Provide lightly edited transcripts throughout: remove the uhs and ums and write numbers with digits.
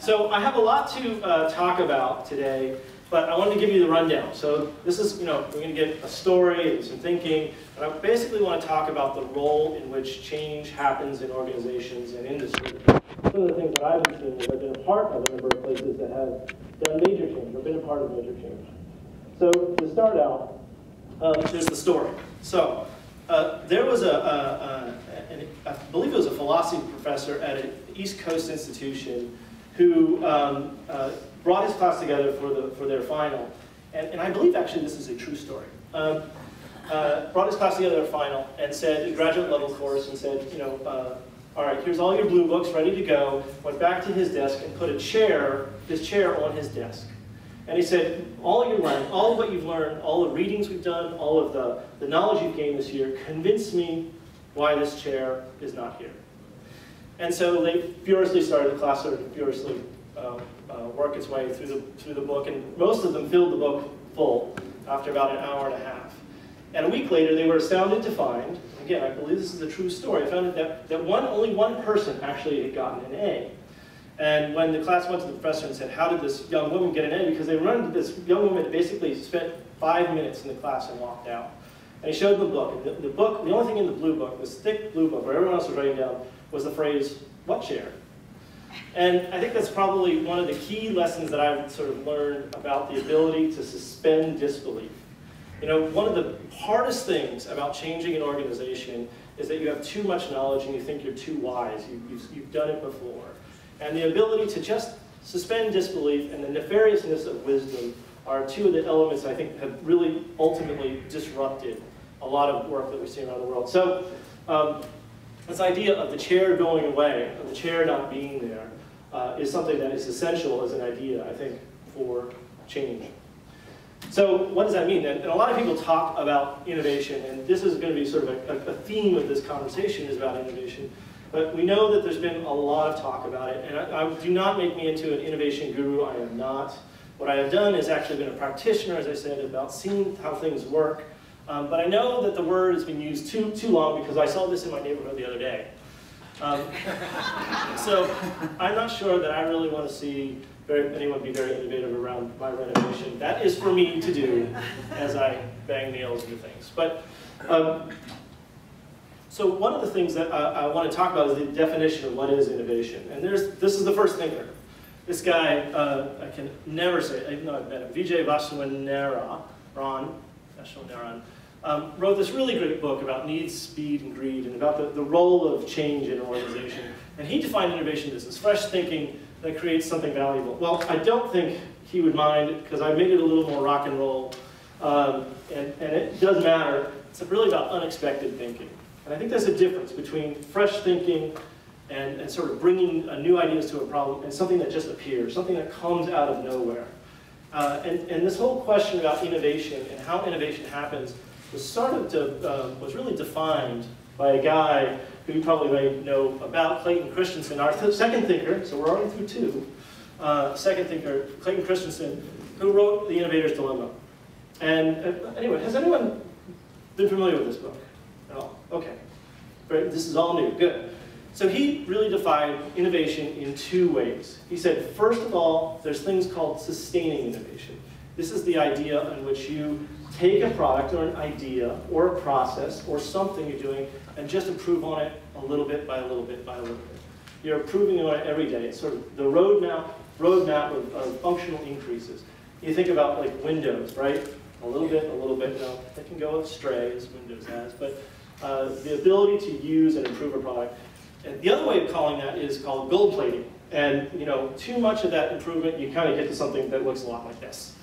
So I have a lot to talk about today, but I wanted to give you the rundown. So this is, we're going to get a story and some thinking, and I basically want to talk about the role in which change happens in organizations and industry. Some of the things that I've been seeing is I've been a part of a number of places that have done major change, or been a part of major change. So to start out, there's the story. So there was I believe it was a philosophy professor at an East Coast institution who brought his class together for their final. And I believe actually this is a true story. Brought his class together at a final and said, a graduate level course, and said, all right, here's all your blue books ready to go. Went back to his desk and put his chair on his desk. And he said, all of what you've learned, all the readings we've done, all of the knowledge you've gained this year, convince me why this chair is not here. And so they furiously started, the class started to furiously work its way through the book, and most of them filled the book full after about an hour and a half. And a week later, they were astounded to find, again, I believe this is a true story, I found that only one person actually had gotten an A. And when the class went to the professor and said, how did this young woman get an A? Because they remembered this young woman had basically spent 5 minutes in the class and walked out. And he showed them the book. And the book, the only thing in the blue book, this thick blue book, where everyone else was writing down, was the phrase, what chair? And I think that's probably one of the key lessons that I've sort of learned about the ability to suspend disbelief. One of the hardest things about changing an organization is that you have too much knowledge and you think you're too wise. You've done it before. And the ability to just suspend disbelief and the nefariousness of wisdom are two of the elements I think have really ultimately disrupted a lot of work that we see around the world. So this idea of the chair going away, of the chair not being there, is something that is essential as an idea, I think, for change. So what does that mean? And a lot of people talk about innovation, and this is going to be sort of a theme of this conversation is about innovation. But we know that there's been a lot of talk about it, and I do not make me into an innovation guru. I am not. What I have done is actually been a practitioner, as I said, about seeing how things work. But I know that the word has been used too long because I saw this in my neighborhood the other day. So I'm not sure that I really want to see anyone be very innovative around my renovation. That is for me to do as I bang nails into things. But so one of the things that I want to talk about is the definition of what is innovation. And this is the first thinker. This guy, I can never say it, even though I've met him, Vijay Vasunaran, wrote this really great book about needs, speed, and greed, and about the role of change in an organization. And he defined innovation as this fresh thinking that creates something valuable. Well, I don't think he would mind, because I made it a little more rock and roll. And it does matter. It's really about unexpected thinking. And I think there's a difference between fresh thinking and sort of bringing new ideas to a problem and something that just appears, something that comes out of nowhere. And this whole question about innovation and how innovation happens was really defined by a guy who you probably may know about, Clayton Christensen, our second thinker, so we're already through two, second thinker, Clayton Christensen, who wrote The Innovator's Dilemma. And anyway, has anyone been familiar with this book at all? Okay, great, this is all new, good. So he really defined innovation in two ways. He said, first of all, there's things called sustaining innovation. This is the idea in which you take a product or an idea or a process or something you're doing and just improve on it a little bit by a little bit by a little bit. You're improving on it every day. It's sort of the roadmap of functional increases. You think about like Windows, right? A little bit, no, it can go astray as Windows has, but the ability to use and improve a product. And the other way of calling that is called gold plating. And too much of that improvement, you kind of get to something that looks a lot like this.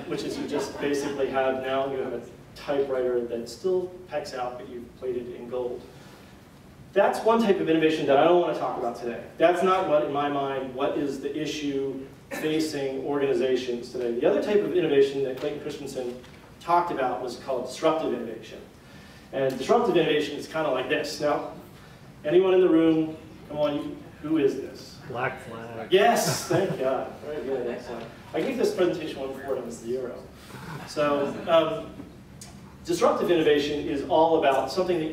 Which is you just basically have a typewriter that still pecks out, but you've plated in gold. That's one type of innovation that I don't want to talk about today. That's not what, in my mind, what is the issue facing organizations today. The other type of innovation that Clayton Christensen talked about was called disruptive innovation. And disruptive innovation is kind of like this. Now, anyone in the room, come on, who is this? Black Flag. Yes, thank God. Very good, excellent. I gave this presentation one before and it was 0. So disruptive innovation is all about something that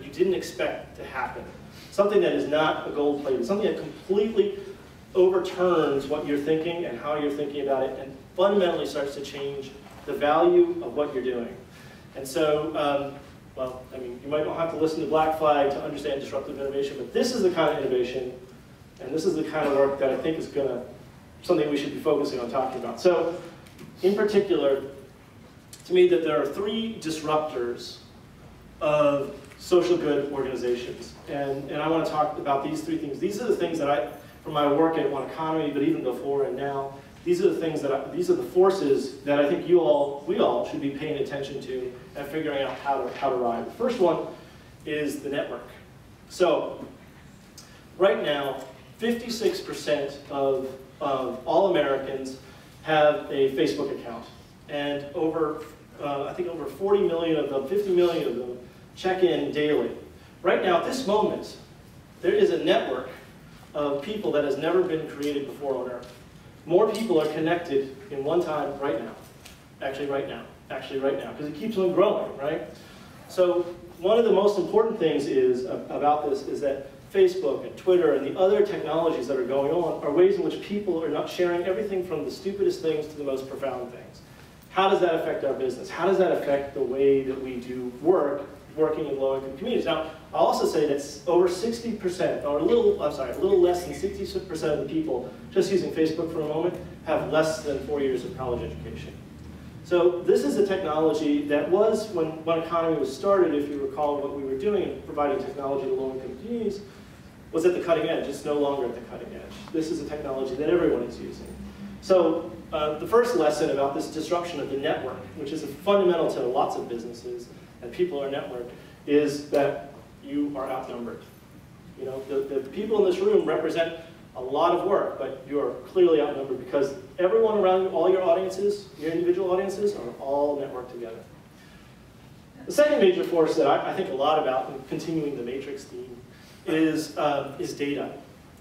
you didn't expect to happen. Something that is not a gold plated, something that completely overturns what you're thinking and how you're thinking about it, and fundamentally starts to change the value of what you're doing. And so, well, I mean, you might not have to listen to Black Flag to understand disruptive innovation, but this is the kind of innovation, and this is the kind of work that I think is something we should be focusing on talking about. So, in particular, to me, that there are 3 disruptors of social good organizations. And I want to talk about these 3 things. These are the things that from my work at One Economy, but even before and now, these are the things these are the forces that I think we all should be paying attention to and figuring out how to ride. The first one is the network. So, right now, 56% of all Americans have a Facebook account. And I think over 40 million of them, 50 million of them, check in daily. Right now, at this moment, there is a network of people that has never been created before on Earth. More people are connected in one time right now. Actually right now, because it keeps on growing, right? So one of the most important things about this is that Facebook and Twitter and the other technologies that are going on are ways in which people are not sharing everything from the stupidest things to the most profound things. How does that affect our business? How does that affect the way that we do working in low-income communities? Now, I'll also say that over 60%, or a little less than 60% of the people, just using Facebook for a moment, have less than 4 years of college education. So this is a technology that was, when One Economy was started, if you recall what we were doing in providing technology to low-income communities, was at the cutting edge. It's no longer at the cutting edge. This is a technology that everyone is using. So the first lesson about this disruption of the network, which is fundamental to lots of businesses and people are networked, is that you are outnumbered. You know, the people in this room represent a lot of work, but you are clearly outnumbered because everyone around you, all your audiences, your individual audiences, are all networked together. The second major force that I think a lot about, in continuing the matrix theme, is data.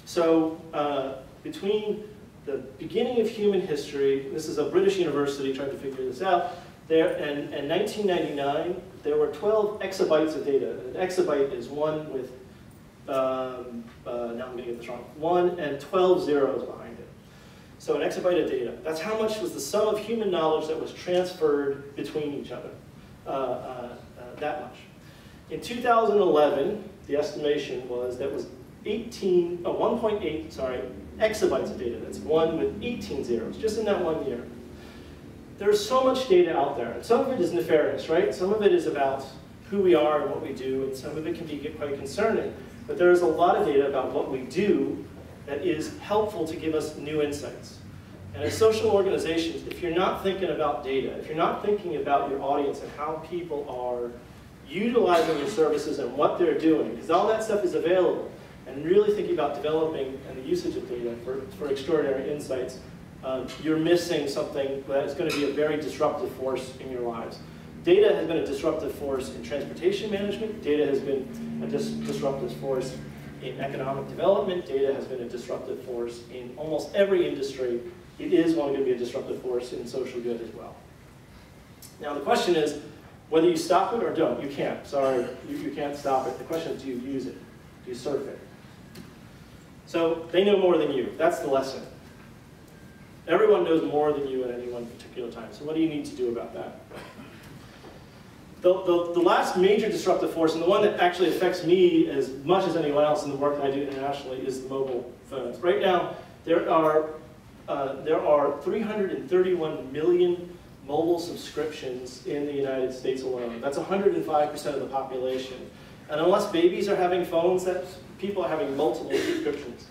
So between the beginning of human history, this is a British university trying to figure this out, in 1999, there were 12 exabytes of data. An exabyte is one with, now I'm going to get this wrong, 1 and 12 zeros behind it. So an exabyte of data. That's how much was the sum of human knowledge that was transferred between each other. That much. In 2011, the estimation was that was 1.8, exabytes of data. That's 1 with 18 zeros, just in that 1 year. There's so much data out there, and some of it is nefarious, right? Some of it is about who we are and what we do, and some of it can be quite concerning. But there is a lot of data about what we do that is helpful to give us new insights. And as social organizations, if you're not thinking about data, if you're not thinking about your audience and how people are utilizing your services and what they're doing, because all that stuff is available, and really thinking about developing and the usage of data for extraordinary insights, you're missing something that is going to be a very disruptive force in your lives. Data has been a disruptive force in transportation management. Data has been a disruptive force in economic development. Data has been a disruptive force in almost every industry. It is going to be a disruptive force in social good as well. Now the question is whether you stop it or don't. You can't. Sorry, you can't stop it. The question is, do you use it? Do you surf it? So they know more than you. That's the lesson. Everyone knows more than you at any one particular time. So what do you need to do about that? The last major disruptive force, and the one that actually affects me as much as anyone else in the work that I do internationally, is the mobile phones. Right now, there are 331 million mobile subscriptions in the United States alone. That's 105% of the population. And unless babies are having phones, people are having multiple subscriptions.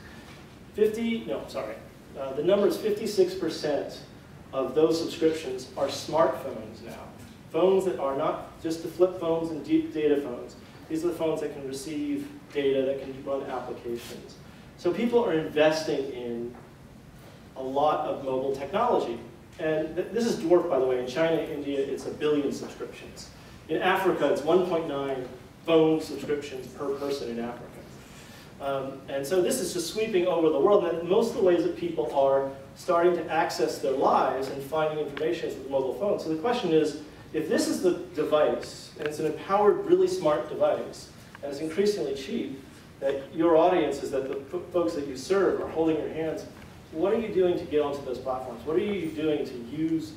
The number is 56% of those subscriptions are smartphones now. Phones that are not just the flip phones and deep data phones. These are the phones that can receive data, that can run applications. So people are investing in a lot of mobile technology. And this is dwarfed, by the way. In China, India, it's 1 billion subscriptions. In Africa, it's 1.9 phone subscriptions per person in Africa. And so this is just sweeping over the world. And most of the ways that people are starting to access their lives and finding information is with mobile phones. So the question is, if this is the device, and it's an empowered, really smart device, and it's increasingly cheap, that your audience is that the folks that you serve are holding your hands. What are you doing to get onto those platforms? What are you doing to use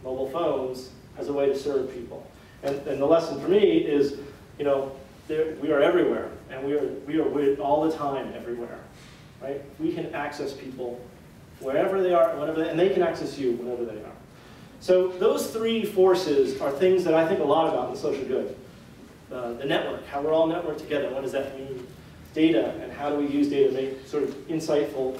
mobile phones as a way to serve people? And the lesson for me is, we are everywhere, and we are all the time everywhere, right? We can access people wherever they are, and they can access you whenever they are. So those three forces are things that I think a lot about in social good. The network, how we're all networked together, what does that mean? Data, and how do we use data to make sort of insightful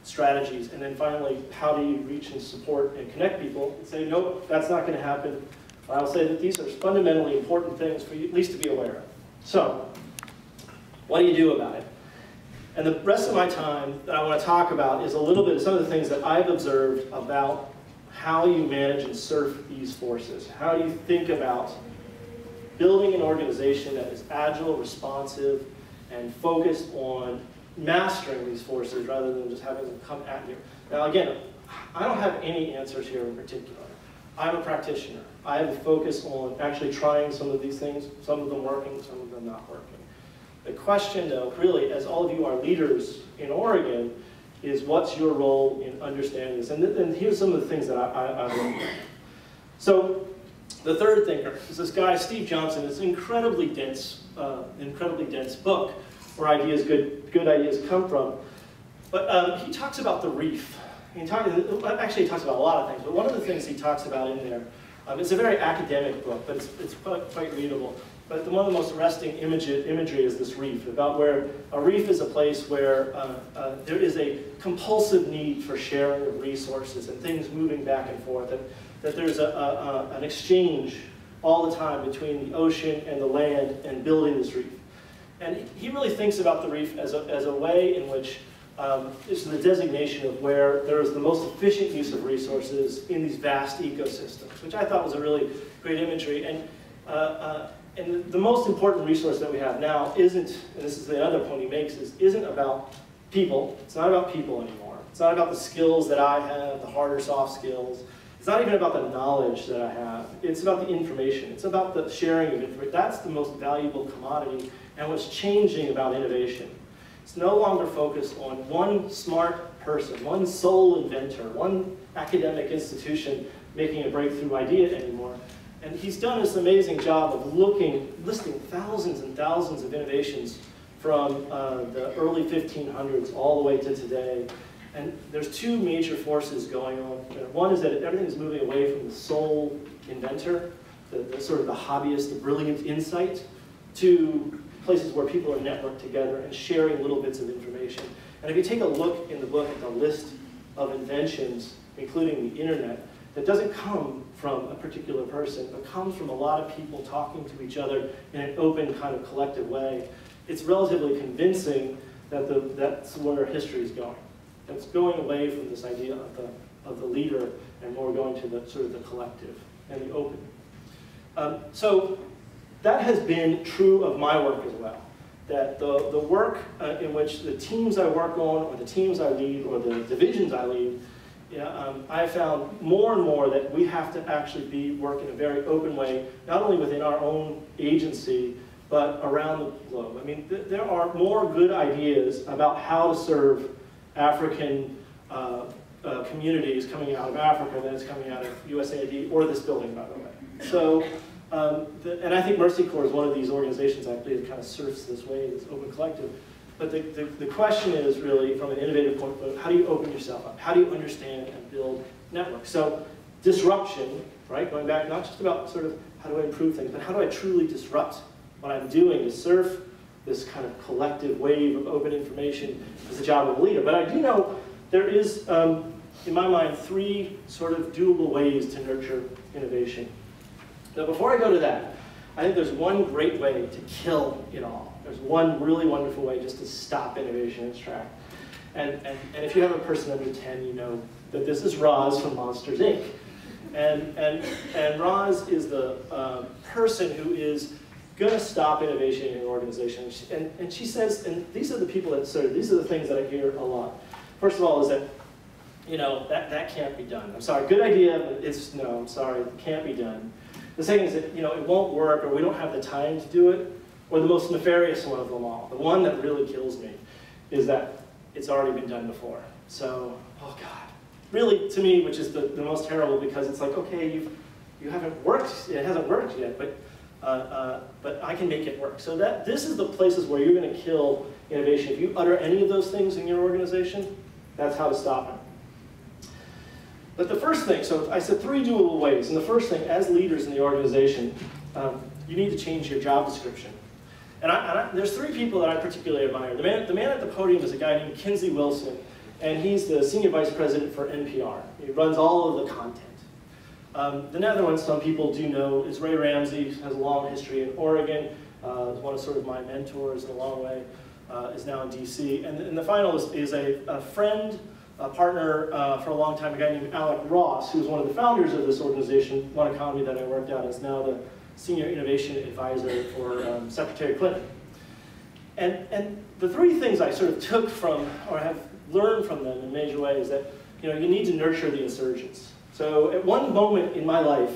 strategies? And then finally, how do you reach and support and connect people and say, nope, that's not going to happen. I'll say that these are fundamentally important things for you at least to be aware of. So, what do you do about it? And the rest of my time that I want to talk about is a little bit of some of the things that I've observed about how you manage and surf these forces. How do you think about building an organization that is agile, responsive, and focused on mastering these forces rather than just having them come at you. Now again, I don't have any answers here in particular. I'm a practitioner. I have a focus on actually trying some of these things, some of them working, some of them not working. The question though, really, as all of you are leaders in Oregon, is what's your role in understanding this? And here's some of the things that I've learned. So the third thinker is this guy, Steve Johnson. It's an incredibly dense book where good ideas come from. But he talks about the reef. Actually, he talks about a lot of things, but one of the things he talks about in there, it's a very academic book, but it's quite readable. But one of the most arresting imagery is this reef, about where a reef is a place where there is a compulsive need for sharing of resources and things moving back and forth, and that there's an exchange all the time between the ocean and the land and building this reef. And he really thinks about the reef as a way in which it's the designation of where there is the most efficient use of resources in these vast ecosystems, which I thought was a really great imagery. And the most important resource that we have now isn't, and this is the other point he makes, isn't about people. It's not about people anymore. It's not about the skills that I have, the hard or soft skills. It's not even about the knowledge that I have. It's about the information. It's about the sharing of information. That's the most valuable commodity and what's changing about innovation. It's no longer focused on one smart person, one sole inventor, one academic institution making a breakthrough idea anymore. And he's done this amazing job of listing thousands and thousands of innovations from the early 1500s all the way to today. And there's two major forces going on. One is that everything's moving away from the sole inventor, the sort of the hobbyist, the brilliant insight, to places where people are networked together and sharing little bits of information. And if you take a look in the book at the list of inventions, including the internet, that doesn't come from a particular person, but comes from a lot of people talking to each other in an open kind of collective way, it's relatively convincing that that's where history is going. It's going away from this idea of the leader and more going to the sort of the collective and the open. So that has been true of my work as well. That the work in which the teams I work on, or the teams I lead, or the divisions I lead, I found more and more that we have to actually work in a very open way, not only within our own agency, but around the globe. I mean, there are more good ideas about how to serve African communities coming out of Africa than is coming out of USAID or this building, by the way. So, and I think Mercy Corps is one of these organizations actually that kind of surfs this way, this open collective. But the question is really, from an innovative point of view, how do you open yourself up? How do you understand and build networks? So disruption, right? Going back, not just about sort of how do I improve things, but how do I truly disrupt what I'm doing to surf this kind of collective wave of open information is the job of a leader. But I do know there is, in my mind, three sort of doable ways to nurture innovation. Now, before I go to that, I think there's one great way to kill it all. There's one really wonderful way just to stop innovation in its track. And if you have a person under 10, you know that this is Roz from Monsters, Inc. And Roz is the person who is going to stop innovation in an organization. And she says, and these are the people that serve, these are the things that I hear a lot. First of all is that, that can't be done. I'm sorry, good idea, but no, I'm sorry, it can't be done. The second is that, it won't work, or we don't have the time to do it. Or the most nefarious one of them all, the one that really kills me, is that it's already been done before. So, oh God. Really, to me, which is the most terrible, because it's like, okay, you haven't worked, it hasn't worked yet, but I can make it work. So this is the places where you're going to kill innovation. If you utter any of those things in your organization, that's how to stop it. But the first thing, so I said 3 doable ways, and the first thing, as leaders in the organization, you need to change your job description. And there's 3 people that I particularly admire. The man at the podium is a guy named Kinsey Wilson, and he's the Senior Vice President for NPR. He runs all of the content. The other one, some people do know, is Ray Ramsey. Has a long history in Oregon. Is one of sort of my mentors in a long way. Is now in DC. And the finalist is a friend, a partner for a long time, a guy named Alec Ross, who's one of the founders of this organization, One Economy, that I worked at, is now the Senior Innovation Advisor for Secretary Clinton. And the 3 things I sort of took from, or have learned from them in major ways, that you need to nurture the insurgents. So at one moment in my life,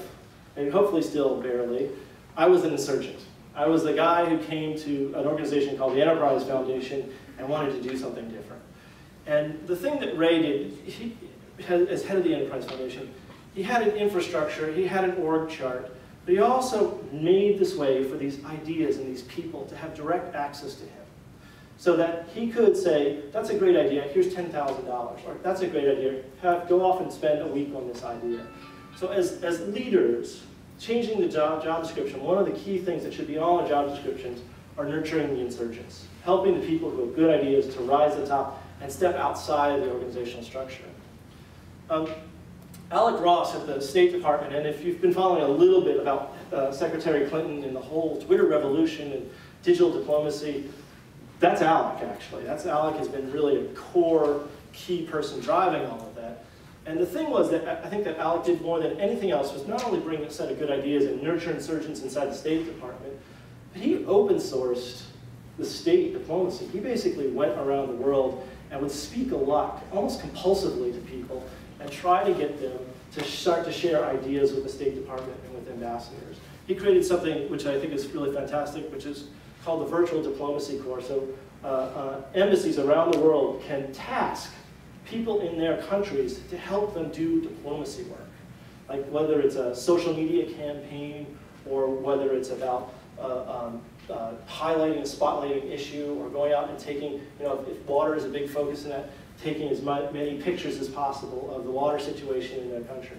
and hopefully still barely, I was an insurgent. I was the guy who came to an organization called the Enterprise Foundation and wanted to do something different. And the thing that Ray did, as head of the Enterprise Foundation, he had an infrastructure, he had an org chart, but he also made this way for these ideas and these people to have direct access to him. So that he could say, that's a great idea, here's $10,000, or that's a great idea, go off and spend a week on this idea. So as leaders, changing the job description, one of the key things that should be on all our job descriptions are nurturing the insurgents, helping the people who have good ideas to rise to the top and step outside of the organizational structure. Alec Ross at the State Department, and if you've been following a little bit about Secretary Clinton and the whole Twitter revolution and digital diplomacy, that's Alec, actually. Alec has been really a core, key person driving all of that. And the thing was that I think that Alec did more than anything else was not only bring a set of good ideas and nurture insurgents inside the State Department, but he open sourced the state diplomacy. He basically went around the world and would speak a lot, almost compulsively to people, and try to get them to start to share ideas with the State Department and with ambassadors. He created something which I think is really fantastic, which is called the Virtual Diplomacy Corps. So embassies around the world can task people in their countries to help them do diplomacy work. Like whether it's a social media campaign or whether it's about highlighting and spotlighting an issue or going out and taking, if water is a big focus in that, taking as many pictures as possible of the water situation in their country.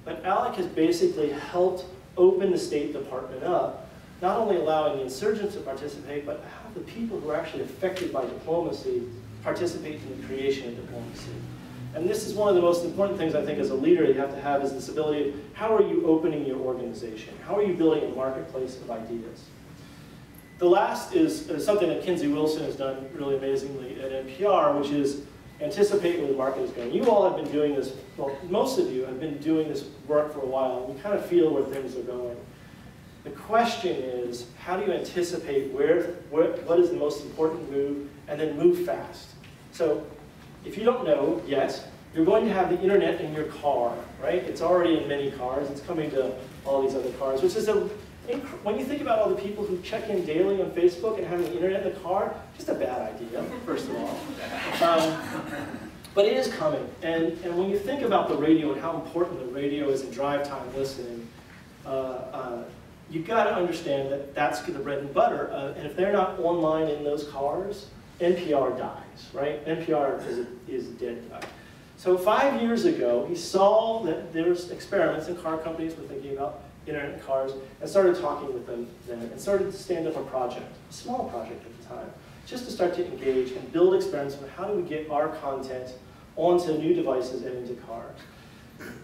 But Alec has basically helped open the State Department up, not only allowing the insurgents to participate, but have the people who are actually affected by diplomacy participate in the creation of diplomacy. And this is one of the most important things I think as a leader you have to have, is this ability of how are you opening your organization? How are you building a marketplace of ideas? The last is something that Kinsey Wilson has done really amazingly at NPR, which is anticipate where the market is going. You all have been doing this, well, most of you have been doing this work for a while, and you kind of feel where things are going. The question is, how do you anticipate what is the most important move, and then move fast? So, if you don't know yet, you're going to have the internet in your car, right? It's already in many cars. It's coming to all these other cars, which is when you think about all the people who check in daily on Facebook and having the internet in the car, just a bad idea, first of all. But it is coming. And when you think about the radio and how important the radio is in drive time listening, you've got to understand that that's the bread and butter. And if they're not online in those cars, NPR dies, right? NPR is a dead guy. So 5 years ago, he saw that there's experiments and car companies were thinking about internet in cars, and started talking with them then, and started to stand up a project, a small project at the time, just to start to engage and build experiments on how do we get our content onto new devices and into cars.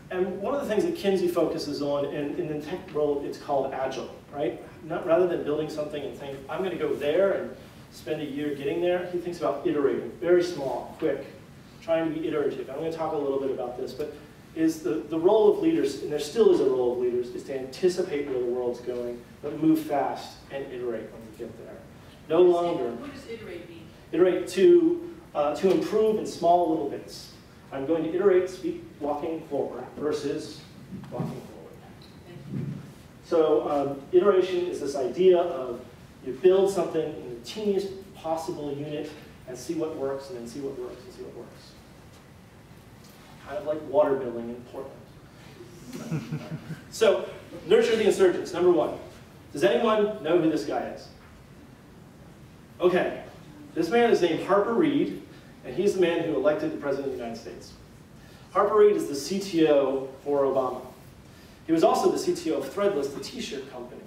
And one of the things that Kinsey focuses on, and in the tech world, it's called agile, right? Rather than building something and saying, I'm going to go there and spend a year getting there, he thinks about iterating, very small, quick, trying to be iterative. I'm going to talk a little bit about this, but is the role of leaders, and there still is a role of leaders, is to anticipate where the world's going, but move fast and iterate when we get there. No longer. What does iterate mean? Iterate to improve in small little bits. I'm going to iterate walking forward versus walking forward. So iteration is this idea of You build something in the teeniest possible unit and see what works, and then see what works, and see what works. Kind of like water billing in Portland. So, nurture the insurgents, number one. Does anyone know who this guy is? Okay, this man is named Harper Read, and he's the man who elected the President of the United States. Harper Read is the CTO for Obama. He was also the CTO of Threadless, the t-shirt company,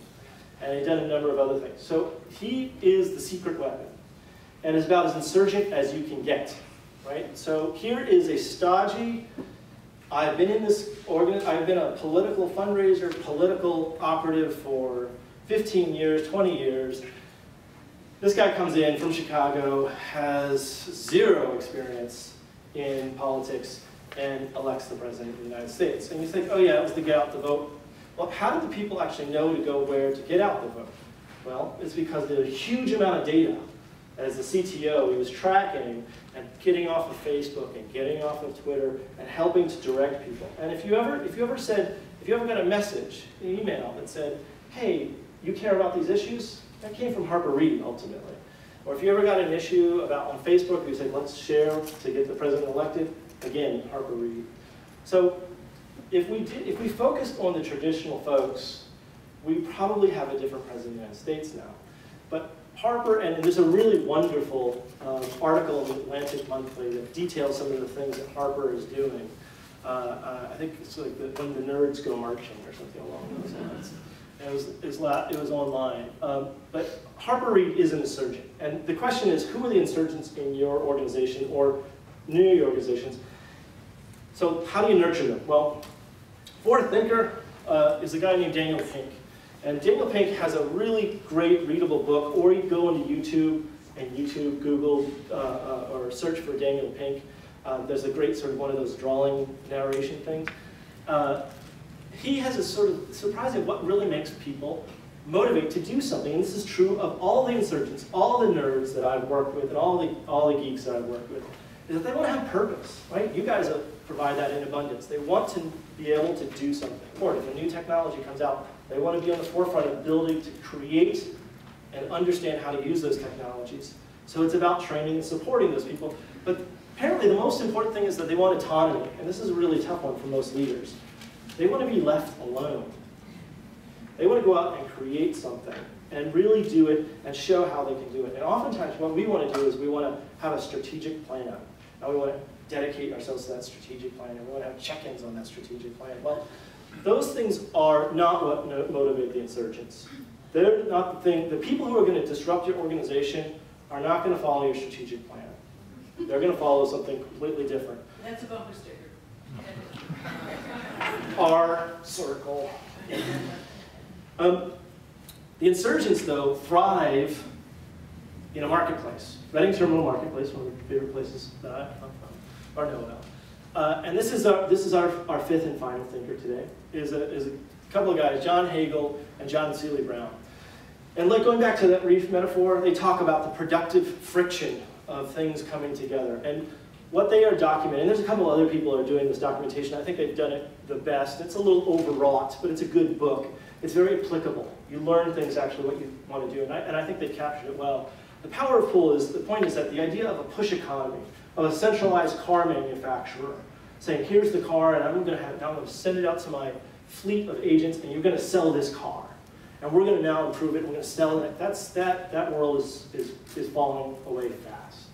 and he'd done a number of other things. So he is the secret weapon, and is about as insurgent as you can get, right? So here is a stodgy, I've been a political fundraiser, political operative for 15 years, 20 years. This guy comes in from Chicago, has zero experience in politics, and elects the President of the United States. And you think, oh yeah, it was to get out the vote. Well, how did the people actually know to go where to get out the vote? Well, it's because there's a huge amount of data. As the CTO, he was tracking and getting off of Facebook and getting off of Twitter and helping to direct people. And if you ever got a message, an email that said, hey, you care about these issues? That came from Harper Read, ultimately. Or if you ever got an issue about on Facebook, you said, let's share to get the president elected, again, Harper Read. So if we focused on the traditional folks, we probably have a different president of the United States now. But Harper, and there's a really wonderful article in the Atlantic Monthly that details some of the things that Harper is doing. I think it's like when the nerds go marching or something along those lines. It was online. But Harper Read is an insurgent. And the question is, who are the insurgents in your organization or new organizations? So how do you nurture them? Well, forward thinker is a guy named Daniel Pink. And Daniel Pink has a really great readable book, or you go into YouTube and Google or search for Daniel Pink. There's a great sort of one of those drawing narration things. He has a sort of surprising what really makes people motivate to do something. And this is true of all the insurgents, all the nerds that I've worked with, and all the geeks that I've worked with, is that they want to have purpose, right? You guys provide that in abundance. They want to be able to do something. Or if a new technology comes out, they want to be on the forefront of building to create and understand how to use those technologies. So it's about training and supporting those people. But apparently the most important thing is that they want autonomy. And this is a really tough one for most leaders. They want to be left alone. They want to go out and create something and really do it and show how they can do it. And oftentimes what we want to do is we want to have a strategic plan. And we want to dedicate ourselves to that strategic plan. And we want to have check-ins on that strategic plan. Well, those things are not what motivate the insurgents. They're not the thing. The people who are going to disrupt your organization are not going to follow your strategic plan. They're going to follow something completely different. That's a bumper sticker. R circle. The insurgents, though, thrive in a marketplace. Reading Terminal Marketplace, one of the favorite places that I'm from, or know about. And this is our fifth and final thinker today, is a couple of guys, John Hagel and John Seeley Brown. And like going back to that Reef metaphor, they talk about the productive friction of things coming together. And what they are documenting, and there's a couple other people who are doing this documentation. I think they've done it the best. It's a little overwrought, but it's a good book. It's very applicable. You learn things actually what you want to do, and I think they've captured it well. The power of pull is, the point is that the idea of a push economy, of a centralized car manufacturer, saying here's the car, and I'm going to send it out to my fleet of agents, and you're going to sell this car. And we're going to now improve it, and we're going to sell it. That world is falling away fast.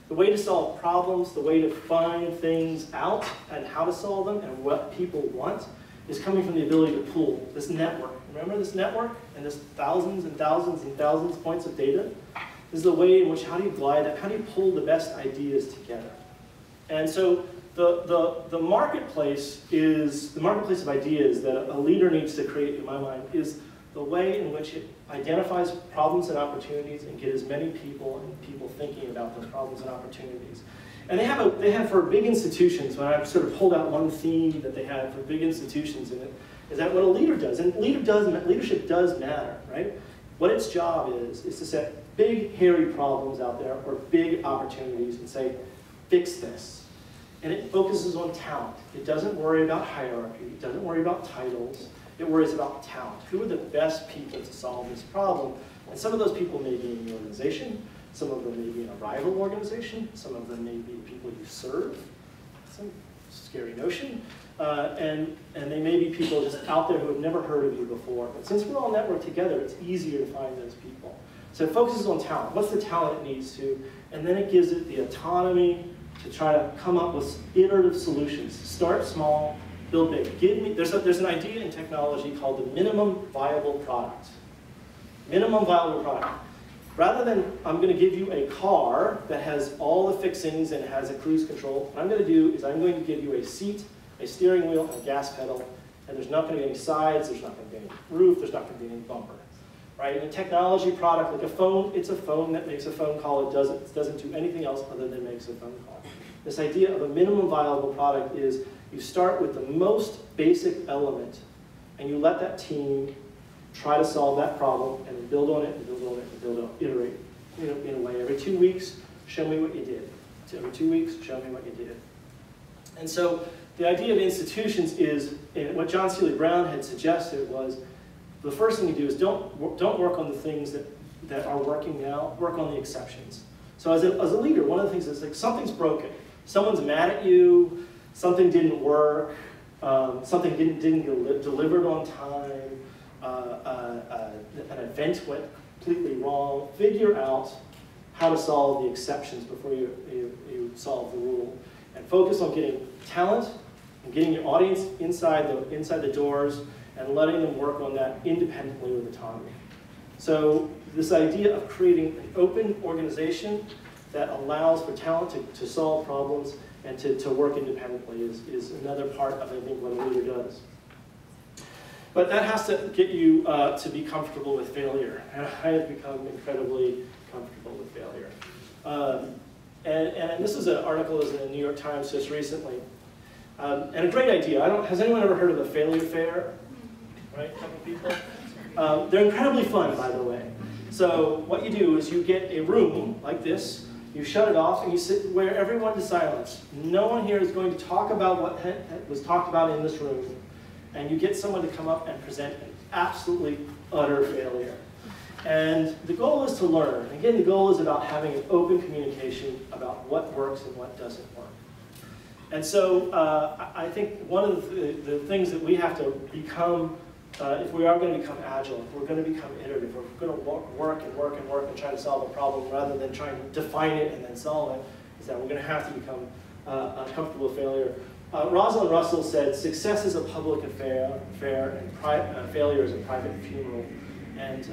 The way to solve problems, the way to find things out and how to solve them and what people want is coming from the ability to pool, this network. Remember this network and this thousands and thousands and thousands of points of data? This is the way in which, how do you glide that? How do you pull the best ideas together? And so the marketplace of ideas that a leader needs to create, in my mind, is the way in which it identifies problems and opportunities and get as many people thinking about those problems and opportunities. And they have for big institutions, when I sort of pulled out one theme that they had for big institutions in it, is that what a leader does, and leadership does matter, right? What its job is to set big, hairy problems out there or big opportunities and say, fix this. And it focuses on talent. It doesn't worry about hierarchy. It doesn't worry about titles. It worries about talent. Who are the best people to solve this problem? And some of those people may be in the organization, some of them may be in a rival organization, some of them may be people you serve. Some scary notion. And they may be people just out there who have never heard of you before. But since we're all networked together, it's easier to find those people. So it focuses on talent. What's the talent it needs to? And then it gives it the autonomy to try to come up with iterative solutions. Start small, build big. There's an idea in technology called the minimum viable product. Minimum viable product. Rather than, I'm going to give you a car that has all the fixings and has a cruise control, what I'm going to do is I'm going to give you a seat, a steering wheel, and a gas pedal, and there's not going to be any sides, there's not going to be any roof, there's not going to be any bumper. Right? In a technology product like a phone, it's a phone that makes a phone call. It doesn't do anything else other than makes a phone call. This idea of a minimum viable product is you start with the most basic element, and you let that team try to solve that problem, and then build on it, and build on it, and build on it, iterate in a way. Every 2 weeks, show me what you did. Every 2 weeks, show me what you did. And so the idea of institutions is, and what John Seely Brown had suggested was, the first thing you do is don't work on the things that are working now, work on the exceptions. So as a leader, one of the things is like something's broken. Someone's mad at you, something didn't work, something didn't get delivered on time, an event went completely wrong. Figure out how to solve the exceptions before you solve the rule. And focus on getting talent and getting your audience inside the doors and letting them work on that independently with autonomy. So this idea of creating an open organization that allows for talent to solve problems and to work independently is another part of, I think, what a leader does. But that has to get you to be comfortable with failure. And I have become incredibly comfortable with failure. And this is an article in the New York Times just recently. And a great idea. Has anyone ever heard of a failure fair? Right, a couple people? They're incredibly fun, by the way. So what you do is you get a room like this, you shut it off, and you sit where everyone is silence. No one here is going to talk about what was talked about in this room. And you get someone to come up and present an absolutely utter failure. And the goal is to learn. Again, the goal is about having an open communication about what works and what doesn't work. And so I think one of the things that we have to become, if we are going to become agile, if we're going to become iterative, if we're going to work and try to solve a problem rather than trying to define it and then solve it, is that we're going to have to become comfortable with failure. Rosalind Russell said, success is a public affair and failure is a private funeral. And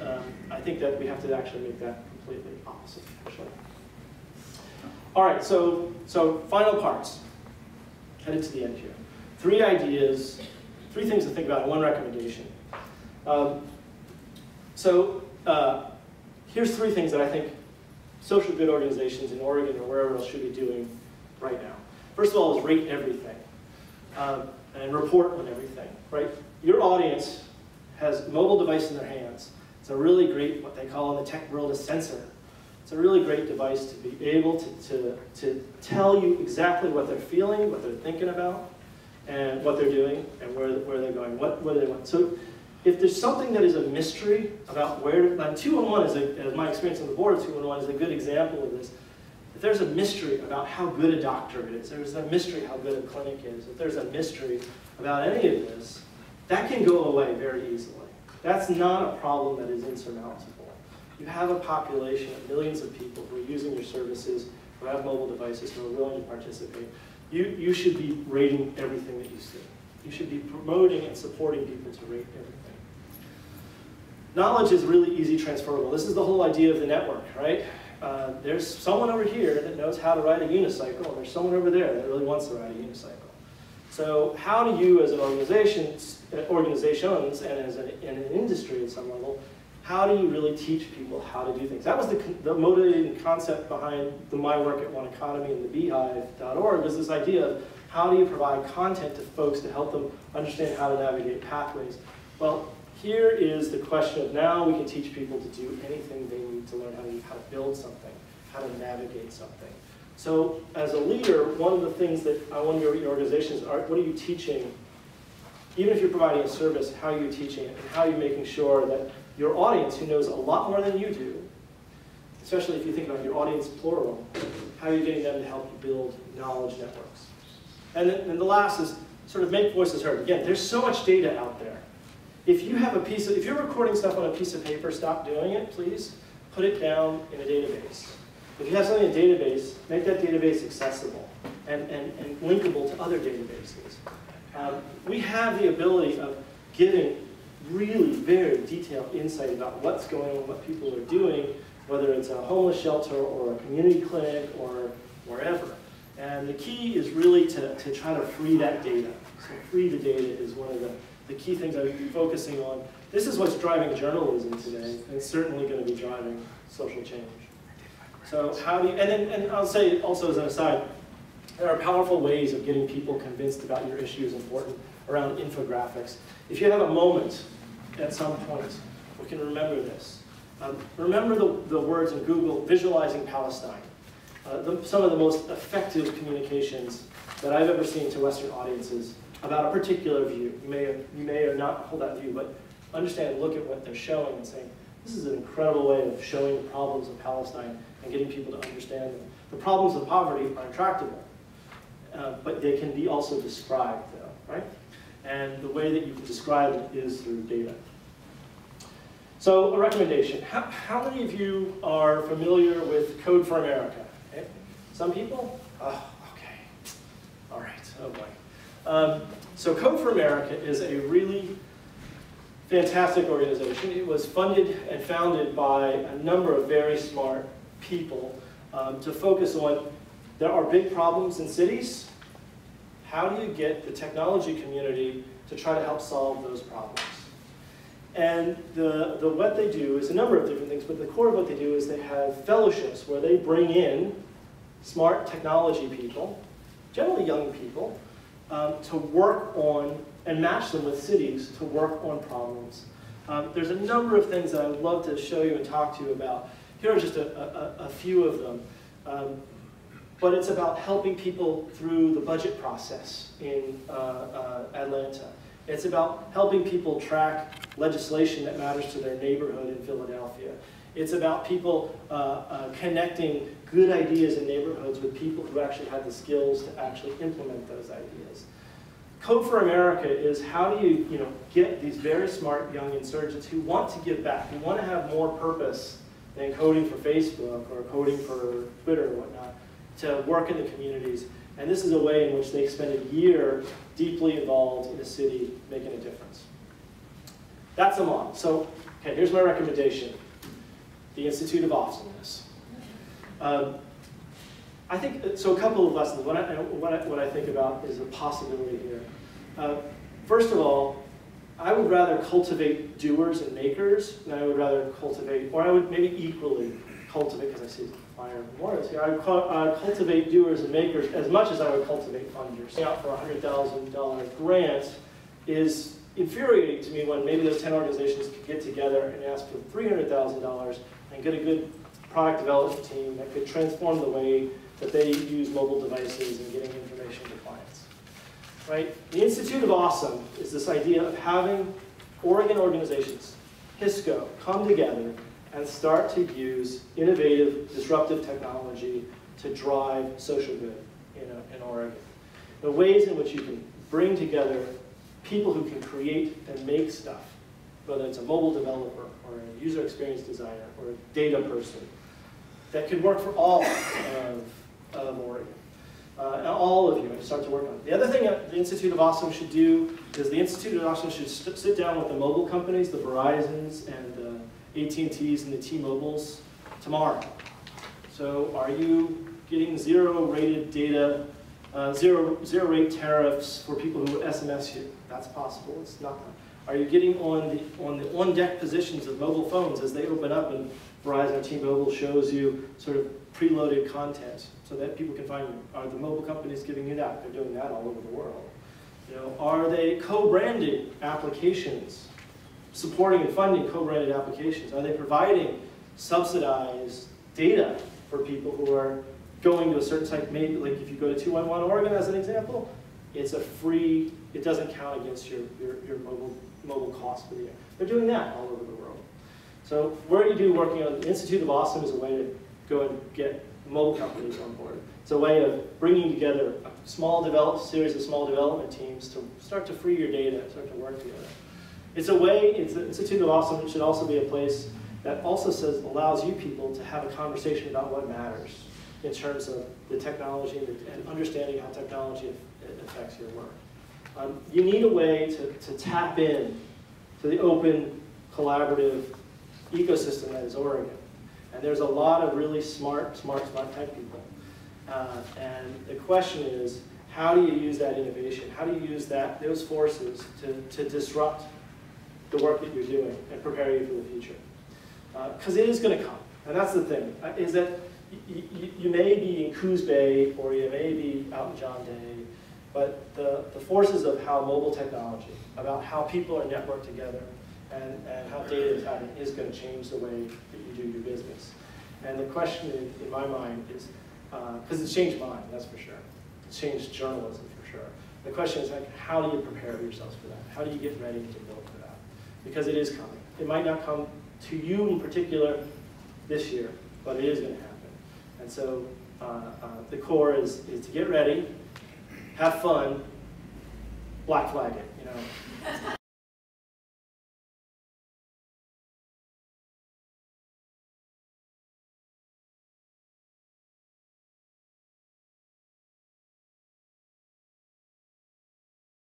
I think that we have to actually make that completely opposite, actually. All right, so final parts. Headed to the end here. 3 ideas, 3 things to think about, and 1 recommendation. Here's 3 things that I think social good organizations in Oregon or wherever else should be doing right now. First of all is rate everything and report on everything, right? Your audience has a mobile device in their hands. It's a really great, what they call in the tech world, a sensor. It's a really great device to be able to tell you exactly what they're feeling, what they're thinking about, and what they're doing, and where they're going, what do they want. So if there's something that is a mystery about where, and 2-on-1 as my experience on the board of 2-on-1 is a good example of this. If there's a mystery about how good a doctor is, there's a mystery how good a clinic is, if there's a mystery about any of this, that can go away very easily. That's not a problem that is insurmountable. You have a population of millions of people who are using your services, who have mobile devices, who are willing to participate. You should be rating everything that you see. You should be promoting and supporting people to rate everything. Knowledge is really easy transferable. This is the whole idea of the network, right? There's someone over here that knows how to ride a unicycle, and there's someone over there that really wants to ride a unicycle. So how do you, as an organizations, and as an industry at some level, how do you really teach people how to do things? That was the motivating concept behind my work at One Economy and the Beehive.org, was this idea of how do you provide content to folks to help them understand how to navigate pathways. Well, here is the question of now we can teach people to do anything they need to learn how to build something, how to navigate something. So as a leader, one of the things that I wonder your organizations are, what are you teaching even if you're providing a service, how you're teaching it, and how you're making sure that your audience, who knows a lot more than you do, especially if you think about your audience plural, how you're getting them to help you build knowledge networks. And then the last is sort of make voices heard. Again, there's so much data out there. If you have if you're recording stuff on a piece of paper, stop doing it, please. Put it down in a database. If you have something in a database, make that database accessible and linkable to other databases. We have the ability of giving really very detailed insight about what's going on, what people are doing, whether it's a homeless shelter or a community clinic or wherever. And the key is really to try to free that data. So free the data is one of the key things I would be focusing on. This is what's driving journalism today, and it's certainly going to be driving social change. So how do you, and I'll say also as an aside, there are powerful ways of getting people convinced about your issue is important around infographics. If you have a moment at some point, we can remember this. Remember the words in Google, visualizing Palestine. Some of the most effective communications that I've ever seen to Western audiences about a particular view. You may or not hold that view, but understand, look at what they're showing and saying, this is an incredible way of showing the problems of Palestine and getting people to understand them. The problems of poverty are intractable, but they can be also described, though, right? And the way that you can describe it is through data. So a recommendation. How many of you are familiar with Code for America? Okay. Some people? Oh, okay. All right. Oh, boy. So Code for America is a really fantastic organization. It was funded and founded by a number of very smart people to focus on, there are big problems in cities. How do you get the technology community to try to help solve those problems? And what they do is a number of different things, but the core of what they do is they have fellowships where they bring in smart technology people, generally young people, to work on and match them with cities to work on problems. There's a number of things that I would love to show you and talk to you about. Here are just a few of them. But it's about helping people through the budget process in Atlanta. It's about helping people track legislation that matters to their neighborhood in Philadelphia. It's about people connecting good ideas in neighborhoods with people who actually have the skills to actually implement those ideas. Code for America is how do you get these very smart young insurgents who want to give back, who want to have more purpose than coding for Facebook or coding for Twitter or whatnot, to work in the communities. And this is a way in which they spend a year deeply involved in a city making a difference. That's a model. So, okay, here's my recommendation. The Institute of Awesomeness. I think, so a couple of lessons. What I think about is a possibility here. First of all, I would rather cultivate doers and makers than I would rather cultivate, or I would maybe equally cultivate, because I see fire memorials here, I would cultivate doers and makers as much as I would cultivate funders. Out for a $100,000 grant is infuriating to me when maybe those 10 organizations could get together and ask for $300,000 and get a good product development team that could transform the way that they use mobile devices and getting information to clients. Right? The Institute of Awesome is this idea of having Oregon organizations, HSCO, come together and start to use innovative, disruptive technology to drive social good in Oregon. The ways in which you can bring together people who can create and make stuff, whether it's a mobile developer or a user experience designer or a data person, that could work for all of Oregon. And all of you, and start to work on it. The other thing that the Institute of Awesome should do is the Institute of Awesome should sit down with the mobile companies, the Verizons and the AT&Ts and the T-Mobiles tomorrow. So are you getting zero-rated data, zero-rate tariffs for people who SMS you? That's possible. It's not. Are you getting on the on-deck positions of mobile phones as they open up and Verizon or T-Mobile shows you sort of preloaded content so that people can find you? Are the mobile companies giving you that? They're doing that all over the world. Are they co-branded applications, supporting and funding co-branded applications? Are they providing subsidized data for people who are going to a certain site? Maybe, like if you go to 211 Oregon as an example, it's a free, it doesn't count against your mobile cost for the year. They're doing that all over the world. So where you do working on the Institute of Awesome is a way to go and get mobile companies on board. It's a way of bringing together a series of small development teams to start to free your data, start to work together. It's a way, the Institute of Awesome should also be a place that also allows you people to have a conversation about what matters in terms of the technology and understanding how technology affects your work. You need a way to tap in to the open, collaborative ecosystem that is Oregon. And there's a lot of really smart tech people. And the question is, how do you use that innovation? How do you use those forces to disrupt the work that you're doing and prepare you for the future? Because it is going to come. And that's the thing, is that you may be in Coos Bay or you may be out in John Day, but the forces of how mobile technology, about how people are networked together and how data is happening is going to change the way that you do your business. And the question in my mind is, because it's changed mine, that's for sure. It's changed journalism for sure. The question is, like, how do you prepare yourselves for that? How do you get ready to build for that? Because it is coming. It might not come to you in particular this year, but it is going to happen. And so the core is to get ready, have fun, black flag it, you know.